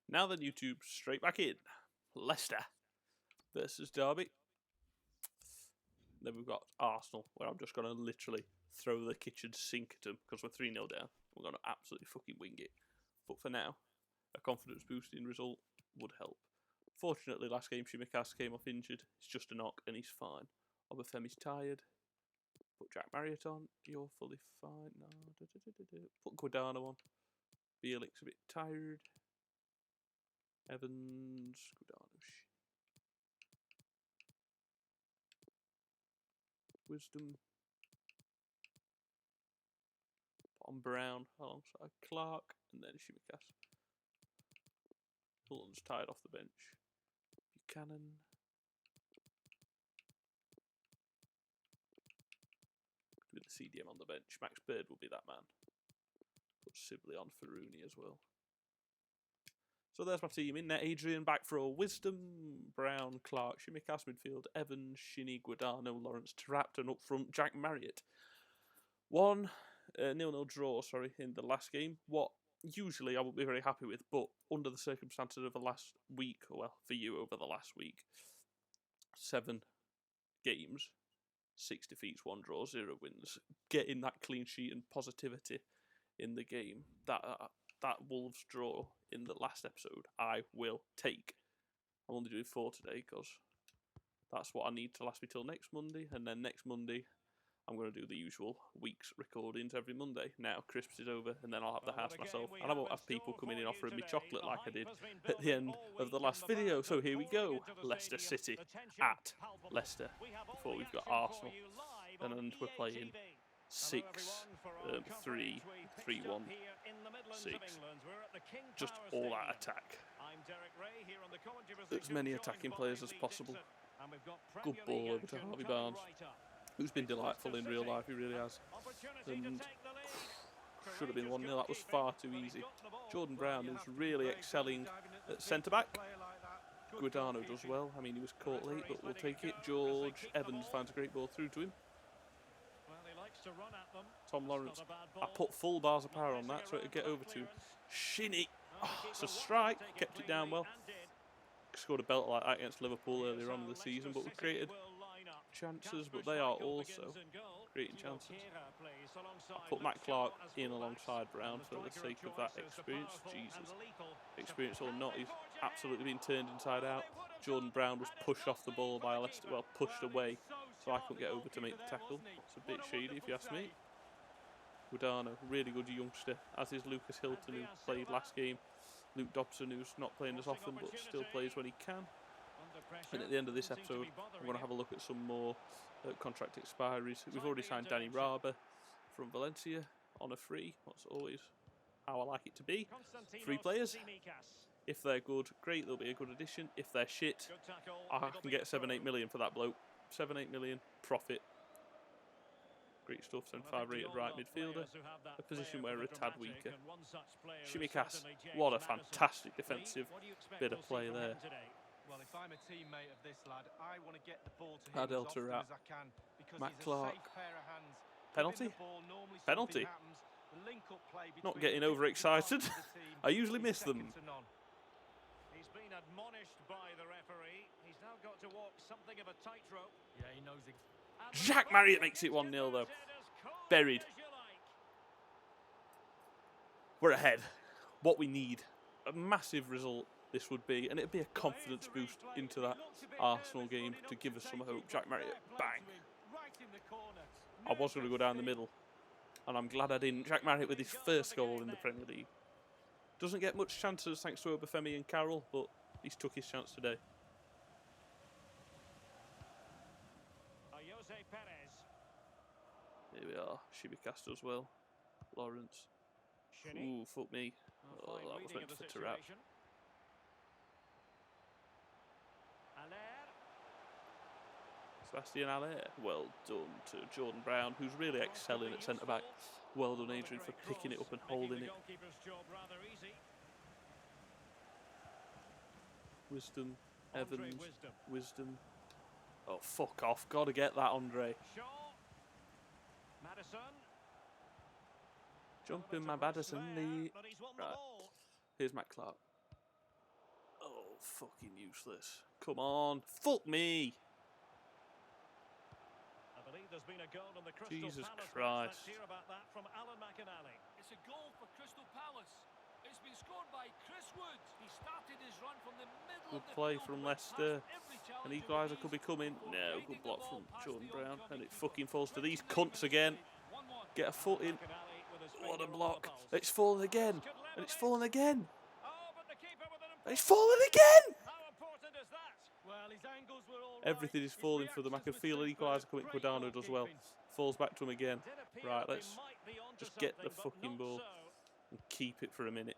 Now then, YouTube, straight back in. Leicester versus Derby. Then we've got Arsenal, where I'm just going to literally throw the kitchen sink at them because we're 3-0 down. We're going to absolutely fucking wing it. But for now, a confidence boosting result would help. Fortunately, last game, Shimikas came off injured. It's just a knock and he's fine. Obafemi's tired. Put Jack Marriott on. You're fully fine. No. Put Guadano on. Bielik's a bit tired. Evans, Guadano. Wisdom. Put on Brown alongside Clark. And then Shimikas. Hilton's tired off the bench. Buchanan. With the CDM on the bench. Max Bird will be that man. Put Sibley on for Rooney as well. So there's my team in there. Adrian back for all. Wisdom, Brown, Clark, Shimikas midfield, Evans, Shinnie, Guadano, Lawrence, Trapped, and up front Jack Marriott. 1-0 draw, in the last game. What usually I would be very happy with, but under the circumstances of the last week, well, for you over the last week, 7 games, 6 defeats, 1 draw, 0 wins. Getting that clean sheet and positivity in the game, that Wolves draw in the last episode, I will take. I'm only doing 4 today because that's what I need to last me till next Monday, and then next Monday I'm going to do the usual week's recordings every Monday. Now Christmas is over, and then I'll have the house myself, and I won't have people coming in offering me chocolate like I did at the end of the last video. So here we go, Leicester City at Leicester, before we've got Arsenal, and we're playing 6-3-3-1-6. Just all out attack. As many attacking players as possible. Good ball over to Harvey Barnes, who's been delightful in real life, he really has. And should have been 1-0, that was far too easy. Jordan Brown is really excelling at centre-back. Guadano does well, I mean he was caught late, but we'll take it. George Evans finds a great ball through to him. Tom Lawrence, I put full bars of power on that so it'd get over to Shinnie. Oh, it's a strike, kept it down well. Scored a belt like that against Liverpool earlier on in the season, but we created chances, but they are also creating chances. I put Matt Clark in alongside Brown for the sake of that experience. Jesus, experience or not, he's absolutely been turned inside out. Jordan Brown was pushed off the ball by Leicester, well, pushed away, so I couldn't get over to make the tackle. It's a bit shady if you ask me. Guadano, really good youngster, as is Lucas Hilton, who played last game. Luke Dobson, who's not playing as often, but still plays when he can. And at the end of this episode, I'm going to have a look at some more contract expiries. We've already signed Danny Raber from Valencia on a free. That's always how I like it to be. 3 players. If they're good, great, they'll be a good addition. If they're shit, I can get 7-8 million for that bloke. 7-8 million profit. Great stuff, 75 rated right midfielder. A position where we're a tad weaker. Shimikas, what a fantastic defensive bit of play there. Well, if I'm a teammate of this lad, I want to get the ball to him as often as I can because Matt he's Clark. a safe pair of hands. Penalty? Penalty. Penalty. Not getting overexcited. I usually miss them. He's been admonished by the referee. He's now got to walk something of a tightrope. Yeah, he knows it. Jack Marriott makes it 1-0 though. Buried. We're ahead. What we need. A massive result this would be, and it'd be a confidence boost into that Arsenal game to give us some hope. Jack Marriott, bang. I was going to go down the middle, and I'm glad I didn't. Jack Marriott with his first goal in the Premier League. Doesn't get much chances thanks to Obafemi and Carroll, but he's took his chance today. Here we are. Shimikas as well. Lawrence. Ooh, fuck me. Oh, that was meant for Tarap. Sebastian Aller. Well done to Jordan Brown, who's really excelling at centre-back. Well done, Adrian, for picking it up and holding it. Wisdom. Evans. Wisdom. Oh, fuck off. Gotta get that, Andre. Jump in my Madison. Right. Here's Matt Clark. fucking useless. Come on. Fuck me. I believe there's been a goal on the Crystal Jesus Palace. Christ. Let's hear about that from Alan McInally. It's a goal for Crystal Palace. It's been scored by Chris Wood. He started his run from the middle Good of the play field, from went past Leicester. every An challenger equaliser with could be ease coming. before No, guiding good the block ball from past Jordan the Brown. oncoming And it keeper. fucking falls to these 29 cunts again. minutes played, 1-1. Get a foot in. McInally with his What a finger on the block. pulse. It's fallen again. Could level And it's it. fallen again. Oh, but the keeper with an It's important fallen save. again. How important is that? Well, his angles were all Everything right. is His falling for them. I can reactions feel were an equaliser coming. superb. Great Guardano does well. goalkeeping. Falls back to him again. Did appear Right, that they let's might be onto just get the something, but fucking not ball so. and keep it for a minute.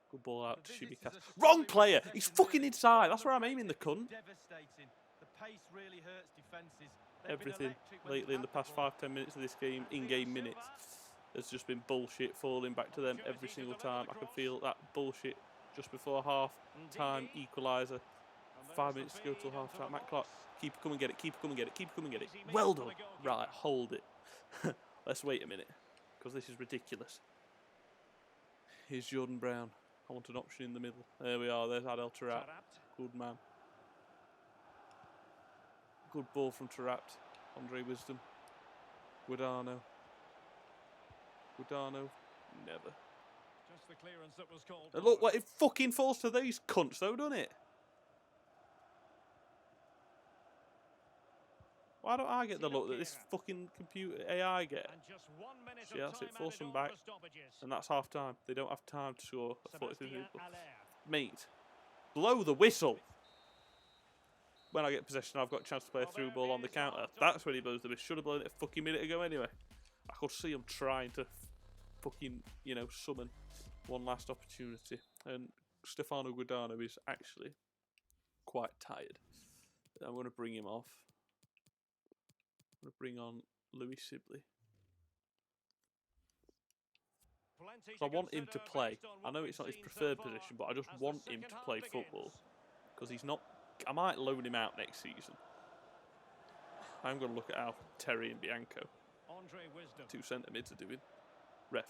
Good ball out to The Shibika. visitors are Wrong struggling with player. possession, He's fucking really. inside. That's On where I'm break, aiming the they've been cunt. Devastating. The pace really hurts defences. They've been Everything electric when lately in they've the had past ball. 5-10 minutes of this game, in-game minutes, has just been bullshit falling back to them every single time. I can feel that bullshit just before half-time equaliser. 5 minutes to go till half-time. Matt Clark, keep come and get it, keep come and get it, keep come and get it. Well done. Right, hold it. Let's wait a minute, because this is ridiculous. Here's Jordan Brown. I want an option in the middle. There we are. There's Adel Taarabt. Good man. Good ball from Taarabt. Andre Wisdom. Guardano. Guardano. Never. Just the clearance that was called. And look, what it fucking falls to these cunts though, doesn't it? Why don't I get the look that this fucking computer AI get? And just 1 minute See, of that's time it. Force added them on back. for stoppages. And that's half time. They don't have time to score at 43 Sebastien people. Haller. Mate, blow the whistle. When I get possession, I've got a chance to play a through ball on the counter. That's when he blows the whistle. Should have blown it a fucking minute ago anyway. I could see him trying to fucking, you know, summon one last opportunity. And Stefano Guardano is actually quite tired. I'm going to bring him off. I'm going to bring on Louis Sibley. Plenty I want him to consider play. based on I what know we've it's not his seen preferred so far position, but I just as the want him second to half play begins. football. Because he's not... I might loan him out next season. I'm going to look at how Terry and Bianco, Andre Wisdom. 2 centre mids, are doing. Ref.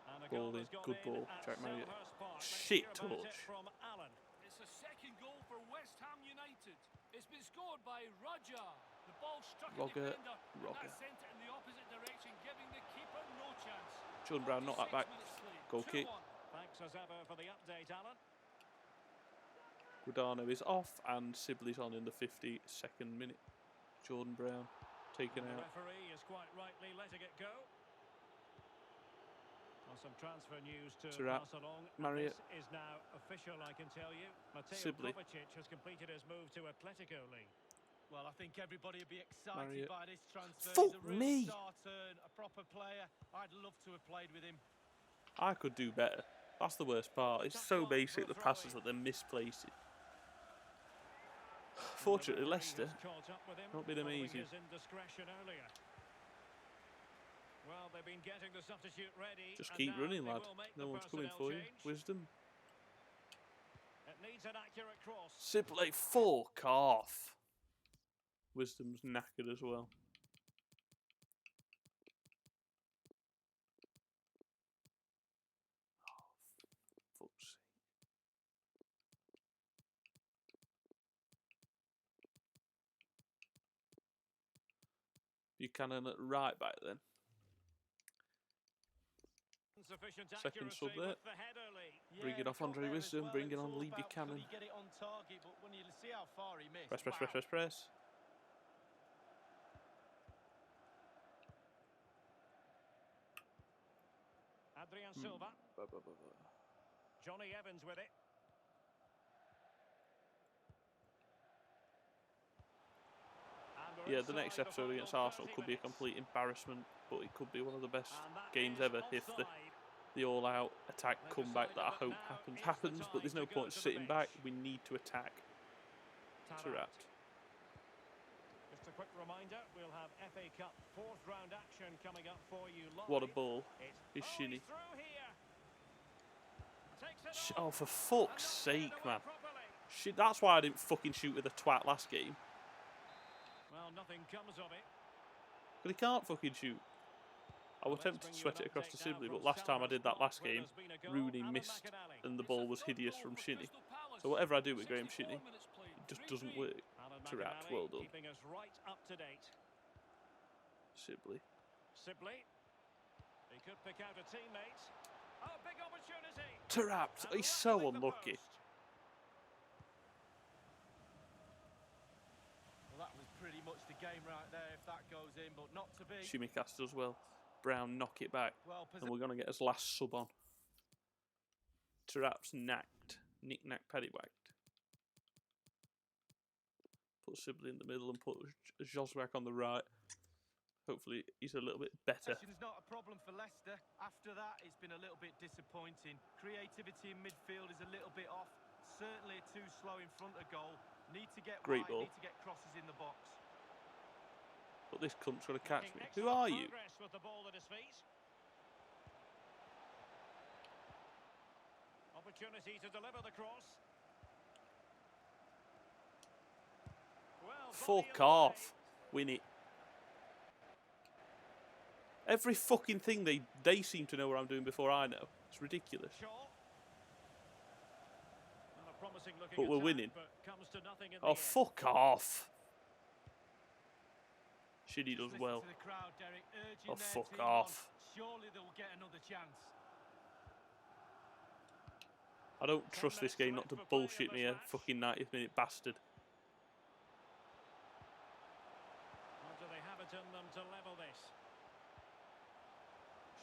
And a Ball goal in. has gone Good in ball. at Jack Marriott. Selhurst Park. Let's Shit hear about it touch. from Alan. It's a second goal for West Ham United. It's been scored by Roger. The ball struck a Roger. defender, and Roger. that sent it in the opposite direction, giving the keeper no chance. Jordan Brown, not that 46 back. minutes played, Goal kick. 2-1. Thanks as ever for the update, Alan. Guardano is off and Sibley's on in the 52nd minute. Jordan Brown taken The out. referee is quite rightly letting it go. Well, some transfer news to Taarabt, pass along. And Marriott. this is now official, I can tell you. Mateo Sibley. Kovacic has completed his move to Atletico League. Well, I think everybody will be excited Marriott. by this transfer. Fuck He's a real me. star turn, a proper player. I'd love to have played with him. I could do better. That's the worst part. It's so basic, the passes that they're misplacing. Fortunately, Leicester not been amazing. Well, they've been getting the substitute ready. Just and keep now running, they lad. will make No the one's coming personnel for you. change. Wisdom. It needs an accurate cross. Sibley, fuck off. Wisdom's knackered as well. Oh, fuck's sake. Buchanan at right back then. Insufficient Second sub accuracy there. with the header, Lee. Bring it off Andre Wisdom, bring it on Lee Buchanan. Could he get it on target, but when you see how far he missed, Press, press, wow. press, press, press. Adrian Silva. Johnny Evans with it. And we're Yeah, the next inside episode final against Arsenal 30 could be a minutes. complete embarrassment, but it could be one of the best And that games is ever if offside. the all-out attack They've comeback that I decided hope that now happens. is the But there's no time to go point to the sitting back. bench. We need to attack. Taarabt. Taarabt. Just a quick reminder, we'll have FA Cup 4th round action coming up for you live. What a ball. It's He's shinny. through here. Takes it Oh, on. for And fuck's not cleared sake, away man. properly. Shit, that's why I didn't fucking shoot with a twat last game. Well, nothing comes of it. But he can't fucking shoot. I was Let's tempted bring to you sweat an it across to update now Sibley, but from last time I did that Selhurst last Park, where game, there's been a goal. Rooney Alan missed McInally. and the ball was hideous from Shinnie. So whatever I do with Graham Shinnie, it just doesn't work. Trapped, well done. Keeping us right up to date. Sibley. He could pick out a teammate. Oh, big opportunity. Trapped. He's so unlucky. Well, that was pretty much the game right there if that goes in, but not to be. Shimicast as well. Brown knock it back. Well, and we're going to get his last sub on. Trapped, knacked. Knick-knack, paddywhacked. Put Sibley in the middle and put Joswiak on the right. Hopefully he's a little bit better. It's not a problem for Leicester. After that, it's been a little bit disappointing. Creativity in midfield is a little bit off. Certainly too slow in front of goal. Need to get Great wide, ball. need to get crosses in the box. But this cunt's going to catch me. Who are you? With the ball at his feet. Opportunity to deliver the cross. Well, Fuck off. Win it. Every fucking thing they seem to know what I'm doing before I know. It's ridiculous. But we're winning. Oh, fuck off. Shinnie does well. Oh, fuck off. Surely they'll get another chance. I don't trust this game not to bullshit me a fucking 90th minute bastard. Or do they have it in them to level this?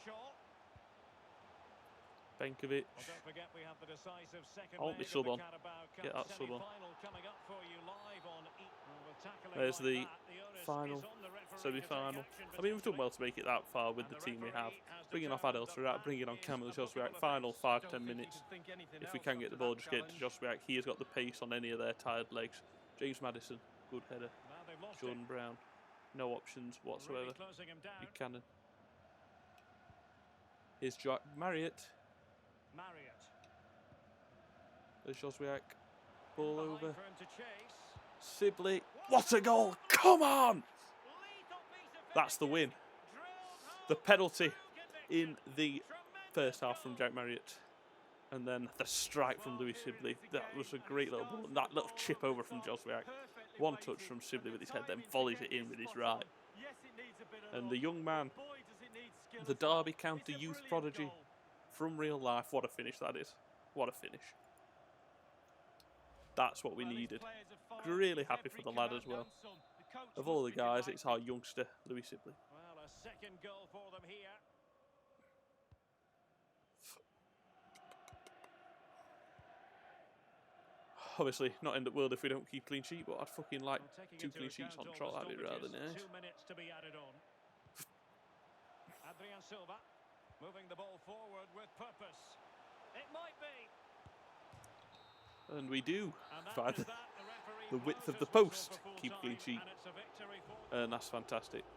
Shaw. Benkovic. Well, don't forget we have the decisive second Hold me leg sub of on. the Carabao Cup Get that sub on. semi-final coming up for you live on There's the onus final is on the referee semi-final. to take action I mean, we've done well to make it that far with And the the team we referee have. has Bringing off determined Adel Tarat, bringing on Kamil Joswiak. Final 5-10 minutes. If we can get the ball, just get it to Joswiak. He has got the pace on any of their tired legs. James Maddison, good header. Now they've lost Jordan it. Brown, no options whatsoever. Really closing him down. Buchanan. Here's Jack Marriott. Marriott. There's Joswiak. Ball Behind over. for him to chase. Sibley. What a goal! Come on! Lethal piece of That's the win. drilled home. The penalty True in the first half from Jack Marriott. And then the strike from Louis Sibley. That was a great little ball. That little chip over from Joswiak. One touch from Sibley with his head, then volleys it in with his right. And the young man, the Derby County youth prodigy from real life. What a finish that is. What a finish. That's what we needed. Really happy for the lad as well. Of all the guys, it's our youngster, Louis Sibley. Well, a second goal for them here. Obviously, not end up world if we don't keep clean sheet, but I'd fucking like Well, taking 2 into clean sheets on account trot. all the That'd be rather stoppages, nice. 2 minutes to be added on. Adrian Silva moving the ball forward with purpose. It might be. And we do. And By after the, that, the referee the width of blows the his whistle post, for full keep clean time, sheet. and it's a victory for them. And that's fantastic.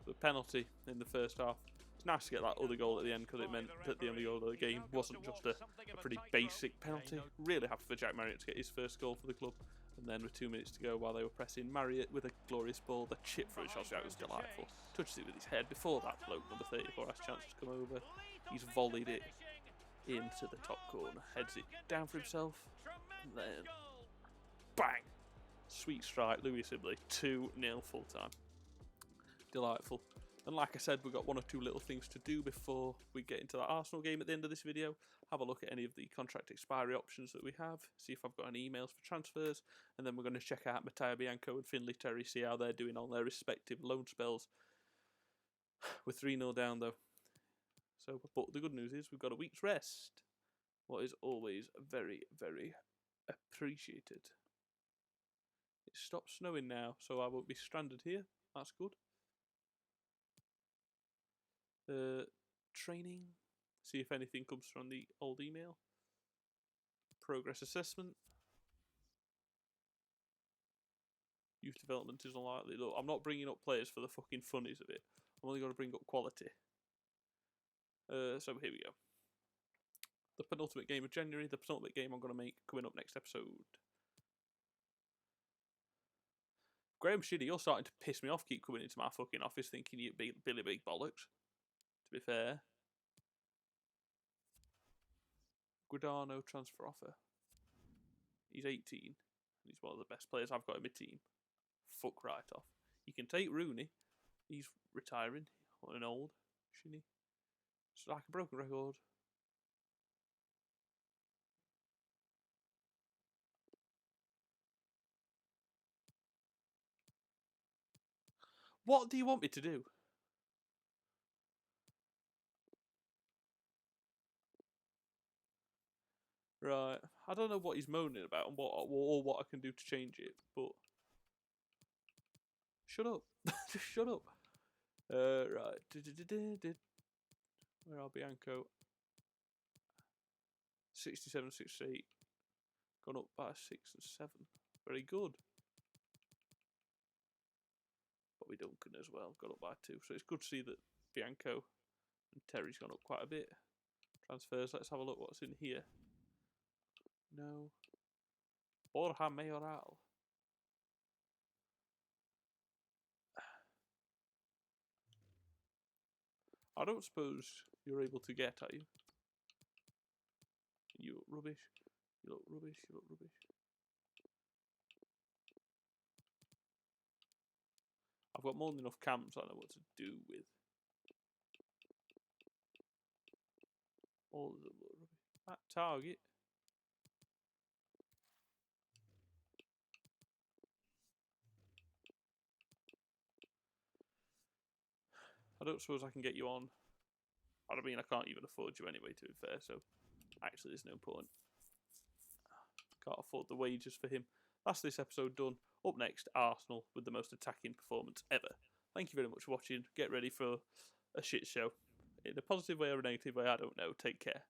The penalty in the first half. It's nice to get that other goal at the end because it meant that the only goal of the game wasn't just a pretty basic penalty. Really happy for Jack Marriott to get his first goal for the club. And then with 2 minutes to go while they were pressing, Marriott with a glorious ball. The chip for Joswiak was delightful. Touches it with his head before that bloke, number 34, has a chance to come over. He's volleyed it into the top corner. Heads it down for himself. And then bang! Sweet strike, Louis Sibley. 2-0 full time. Delightful. And like I said, we've got 1 or 2 little things to do before we get into that Arsenal game at the end of this video. Have a look at any of the contract expiry options that we have. See if I've got any emails for transfers. And then we're going to check out Matteo Bianco and Finlay Terry. See how they're doing on their respective loan spells. We're 3-0 down though. So, but the good news is we've got a week's rest. What is always very, very appreciated. It stopped snowing now, so I won't be stranded here. That's good. Training. See if anything comes from the old email. Progress assessment. Youth development is unlikely. Look, I'm not bringing up players for the fucking funnies of it. I'm only going to bring up quality. So here we go. The penultimate game of January. The penultimate game I'm going to make coming up next episode. Graham Shinnie, you're starting to piss me off. Keep coming into my fucking office thinking you Billy Big Bollocks. To be fair. Guadano transfer offer. He's 18. And he's one of the best players I've got in my team. Fuck right off. You can take Rooney. He's retiring. And old. Shouldn't he? It's like a broken record. What do you want me to do? Right. I don't know what he's moaning about and what I can do to change it, but shut up. Just shut up. Right. Where are Bianco? 67, 68. Gone up by 6 and 7. Very good. Bobby Duncan as well. Gone up by 2. So it's good to see that Bianco and Terry's gone up quite a bit. Transfers. Let's have a look what's in here. No. Borja Mayoral. I don't suppose you're able to get, are you? You look rubbish. You look rubbish. You look rubbish. I've got more than enough camps I know what to do with. All of them look rubbish. That target. I don't suppose I can get you on. I mean, I can't even afford you anyway, to be fair, so actually there's no point. Can't afford the wages for him. That's this episode done. Up next, Arsenal with the most attacking performance ever. Thank you very much for watching. Get ready for a shit show. In a positive way or a negative way, I don't know. Take care.